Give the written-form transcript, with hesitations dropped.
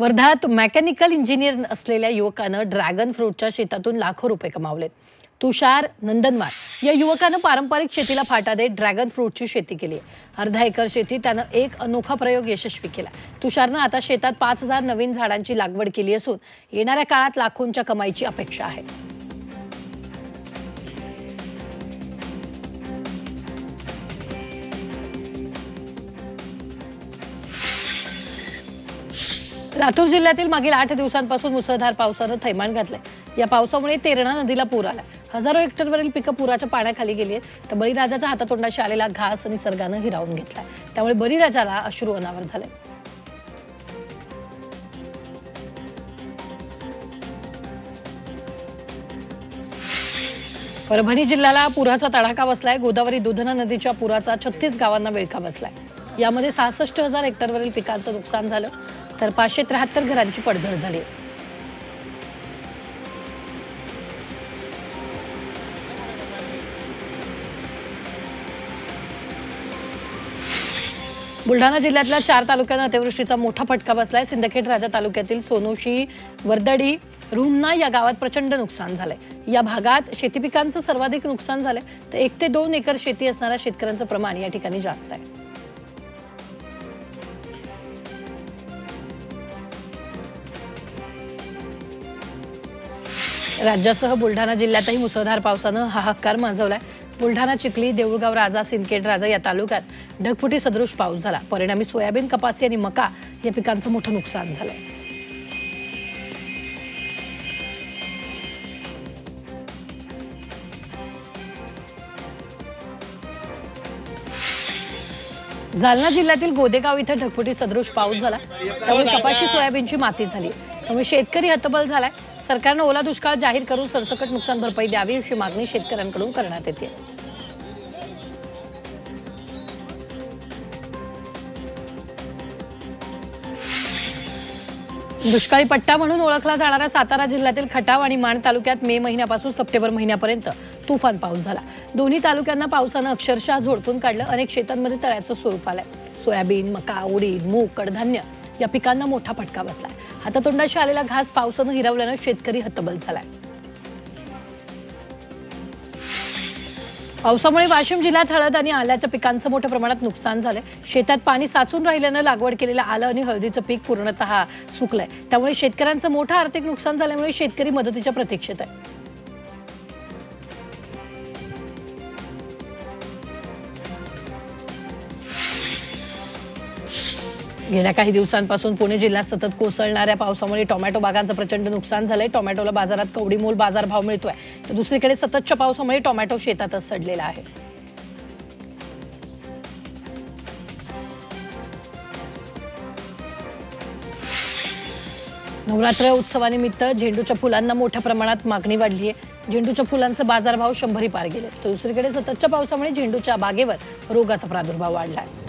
वर्ध्यात mechanical engineer असलेल्या युवकानं ड्रॅगन फ्रूटच्या शेतातून लाखो रुपये कमावलेत। तुषार नंदनवार या युवकानं पारंपरिक शेतीला फाटा देत ड्रॅगन फ्रूटची शेती केली आहे। अर्धा एकर शेती त्यानं एक अनोखा प्रयोग यशस्वी केला। तुषारनं आता शेतात 5000 नवीन झाडांची लागवड केली असून येणाऱ्या काळात लाखोंच्या कमाईची अपेक्षा आहे। लातूर जिल्ह्यातील मागील 8 दिवसांपासून मुसळधार पावसानं थैमान घातलंय। या पावसामुळे तेरणा नदीला पूर आला। हजारो हेक्टरवरील पिकं पुराच्या पाण्याखाली गेली आहेत। तर बळीराजाच्या हातातोंडाशी आलेला घास निसर्गानं हिरावून घेतलाय। त्यामुळे बळीराजाला अश्रू अनावर झाले। परभणी जिल्ह्याला पुराचा तडाखा बसलाय। गोदावरी दुधना नदीच्या पुराचा 36 गावांना विळखा बसलाय। यामध्ये 66,000 हेक्टरवरील पिकांचं नुकसान झालं तर 573 घरांची पडझड झाली। बुलढाणा जिल्ह्यातल्या 4 तालुक्यांना अतिवृष्टीचा मोठा फटका बसलाय। सिंदखेड राजा तालुक्यातील सोनोशी, वर्दडी, रुमना या गावात प्रचंड नुकसान झालंय। या भागात शेती पिकांचं सर्वाधिक नुकसान झालंय तर 1 ते 2 एकर शेती असणाऱ्या शेतकऱ्यांचं प्रमाण या ठिकाणी जास्त आहे। राज्यासह बुलढाणा जिल्ह्यातही मुसळधार पावसानं हाहाकार माजवलाय। बुलढाणा, चिखली, देऊळगाव राजा, सिंदखेड राजा या तालुक्यात ढगफुटी सदृश पाऊस झाला। परिणामी सोयाबीन, कपासी आणि मका या पिकांचं मोठं नुकसान झालंय। जालना जिल्ह्यातील गोदेगाव इथे ढगफुटी सदृश पाऊस झाला। त्यामुळे कपाशी, सोयाबीनची माती झाली। त्यामुळे शेतकरी हतबल झालाय। सरकारने ओला दुष्काळ जाहीर करून सरसकट नुकसान भरपाई द्यावी अशी मागणी शेतकऱ्यांकडून करण्यात येते। दुष्काळी पट्टा म्हणून ओळखला जाणाऱ्या सातारा जिल्ह्यातील खटाव आणि माण तालुक्यात मे महिन्यापासून सप्टेंबर महिन्यापर्यंत तुफान पाऊस झाला। दोन्ही तालुक्यांना पावसानं अक्षरशः झोडपून काढलं। अनेक शेतांमध्ये तळ्याचं स्वरूप आलंय। सोयाबीन, मका, उडीद, मूग, कडधान्य या पिकांना मोठा फटका बसलाय। हातातोंडाशी आलेला घास पावसानं हिरावल्यानं शेतकरी हतबल झालाय। पावसामुळे वाशिम जिल्ह्यात हळद आणि आल्याच्या पिकांचं मोठ्या प्रमाणात नुकसान झालंय। शेतात पाणी साचून राहिल्यानं लागवड केलेलं आलं आणि हळदीचं पीक पूर्णतः सुकलंय। त्यामुळे शेतकऱ्यांचं मोठं आर्थिक नुकसान झाल्यामुळे शेतकरी मदतीच्या प्रतीक्षेत आहे। गेल्या काही दिवसांपासून पुणे जिल्ह्यात सतत कोसळणाऱ्या पावसामुळे टोमॅटो बागांचं प्रचंड नुकसान झालंय। टोमॅटोला बाजारात कवडीमोल बाजारभाव मिळतोय तर दुसरीकडे सततच्या पावसामुळे टोमॅटो शेतातच सडलेला आहे। नवरात्र उत्सवानिमित्त झेंडूच्या फुलांना मोठ्या प्रमाणात मागणी वाढली आहे। झेंडूच्या फुलांचे बाजारभाव 100 पार गेले तर दुसरीकडे सततच्या पावसामुळे झेंडूच्या बागेवर रोगाचा प्रादुर्भाव वाढला आहे।